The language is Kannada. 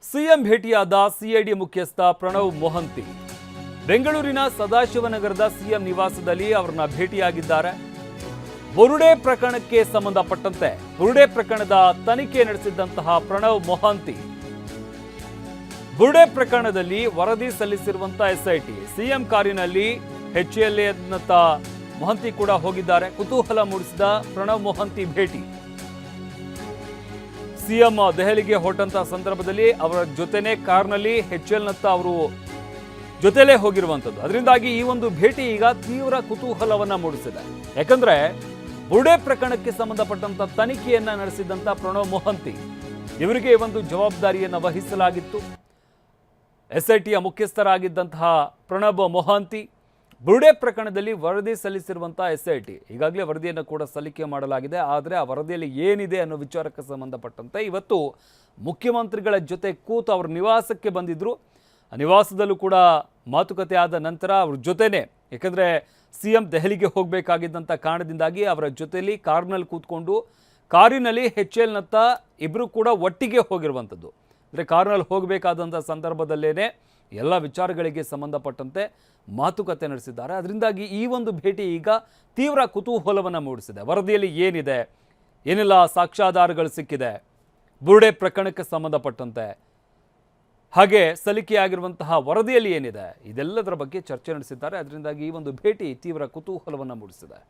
ಸಿಎಂ ಭೇಟಿಯಾದ ಸಿಐಡಿ ಮುಖ್ಯಸ್ಥ ಪ್ರಣವ್ ಮೊಹಂತಿ ಬೆಂಗಳೂರಿನ ಸದಾಶಿವನಗರದ ಸಿಎಂ ನಿವಾಸದಲ್ಲಿ ಅವರನ್ನ ಭೇಟಿಯಾಗಿದ್ದಾರೆ. ಬುರುಡೆ ಪ್ರಕರಣಕ್ಕೆ ಸಂಬಂಧಪಟ್ಟಂತೆ ಬುರುಡೆ ಪ್ರಕರಣದ ತನಿಖೆ ನಡೆಸಿದ್ದಂತಹ ಪ್ರಣವ್ ಮೊಹಂತಿ ಬುರುಡೆ ಪ್ರಕರಣದಲ್ಲಿ ವರದಿ ಸಲ್ಲಿಸಿರುವಂತಹ ಎಸ್ಐಟಿ ಸಿಎಂ ಕಾರಿನಲ್ಲಿ ಎಚ್ಎಲ್ಎನತ್ತ ಮೊಹಂತಿ ಕೂಡ ಹೋಗಿದ್ದಾರೆ. ಕುತೂಹಲ ಮೂಡಿಸಿದ ಪ್ರಣವ್ ಮೊಹಂತಿ ಭೇಟಿ ಸಿಎಂ ದೆಹಲಿಗೆ ಹೊರಟಂತ ಸಂದರ್ಭದಲ್ಲಿ ಅವರ ಜೊತೆನೆ ಕಾರ್ನಲ್ಲಿ ಎಚ್ಎಲ್ನತ್ತ ಅವರು ಜೊತೆಲೇ ಹೋಗಿರುವಂಥದ್ದು. ಅದರಿಂದಾಗಿ ಈ ಒಂದು ಭೇಟಿ ಈಗ ತೀವ್ರ ಕುತೂಹಲವನ್ನ ಮೂಡಿಸಿದೆ. ಯಾಕಂದ್ರೆ ಬುರುಡೆ ಪ್ರಕರಣಕ್ಕೆ ಸಂಬಂಧಪಟ್ಟಂತ ತನಿಖೆಯನ್ನ ನಡೆಸಿದಂತ ಪ್ರಣವ್ ಮೊಹಂತಿ ಇವರಿಗೆ ಒಂದು ಜವಾಬ್ದಾರಿಯನ್ನ ವಹಿಸಲಾಗಿತ್ತು. ಎಸ್ಐಟಿಯ ಮುಖ್ಯಸ್ಥರಾಗಿದ್ದಂತಹ ಪ್ರಣಬ್ ಮೊಹಂತಿ ಬುರುಡೆ ಪ್ರಕರಣದಲ್ಲಿ ವರದಿ ಸಲ್ಲಿಸಿರುವಂತಹ ಎಸ್ಐಟಿ ಈಗಾಗಲೇ ವರದಿಯನ್ನು ಕೂಡ ಸಲ್ಲಿಕೆ ಮಾಡಲಾಗಿದೆ. ಆದರೆ ಆ ವರದಿಯಲ್ಲಿ ಏನಿದೆ ಅನ್ನೋ ವಿಚಾರಕ್ಕೆ ಸಂಬಂಧಪಟ್ಟಂತೆ ಇವತ್ತು ಮುಖ್ಯಮಂತ್ರಿಗಳ ಜೊತೆ ಕೂತು ಅವರ ನಿವಾಸಕ್ಕೆ ಬಂದಿದ್ರು. ಆ ನಿವಾಸದಲ್ಲೂ ಕೂಡ ಮಾತುಕತೆ ಆದ ನಂತರ ಅವ್ರ ಜೊತೆನೆ, ಯಾಕಂದರೆ ಸಿಎಂ ದೆಹಲಿಗೆ ಹೋಗಬೇಕಾಗಿದ್ದಂಥ ಕಾರಣದಿಂದಾಗಿ ಅವರ ಜೊತೆಯಲ್ಲಿ ಕಾರ್ನಲ್ಲಿ ಕೂತ್ಕೊಂಡು ಕಾರಿನಲ್ಲಿ ಎಚ್ಎಲ್ನತ್ತ ಇಬ್ಬರು ಕೂಡ ಒಟ್ಟಿಗೆ ಹೋಗಿರುವಂಥದ್ದು. ಅಂದರೆ ಕಾರ್ನಲ್ಲಿ ಹೋಗಬೇಕಾದಂಥ ಸಂದರ್ಭದಲ್ಲೇ ಎಲ್ಲ ವಿಚಾರಗಳಿಗೆ ಸಂಬಂಧಪಟ್ಟಂತೆ ಮಾತುಕತೆ ನಡೆಸಿದ್ದಾರೆ. ಅದರಿಂದಾಗಿ ಈ ಒಂದು ಭೇಟಿ ಈಗ ತೀವ್ರ ಕುತೂಹಲವನ್ನು ಮೂಡಿಸಿದೆ. ವರದಿಯಲ್ಲಿ ಏನಿದೆ, ಏನೆಲ್ಲ ಸಾಕ್ಷ್ಯಾಧಾರಗಳು ಸಿಕ್ಕಿದೆ ಬುರುಡೆ ಪ್ರಕರಣಕ್ಕೆ ಸಂಬಂಧಪಟ್ಟಂತೆ, ಹಾಗೆ ಸಲ್ಲಿಕೆಯಾಗಿರುವಂತಹ ವರದಿಯಲ್ಲಿ ಏನಿದೆ, ಇದೆಲ್ಲದರ ಬಗ್ಗೆ ಚರ್ಚೆ ನಡೆಸಿದ್ದಾರೆ. ಅದರಿಂದಾಗಿ ಈ ಒಂದು ಭೇಟಿ ತೀವ್ರ ಕುತೂಹಲವನ್ನು ಮೂಡಿಸಿದೆ.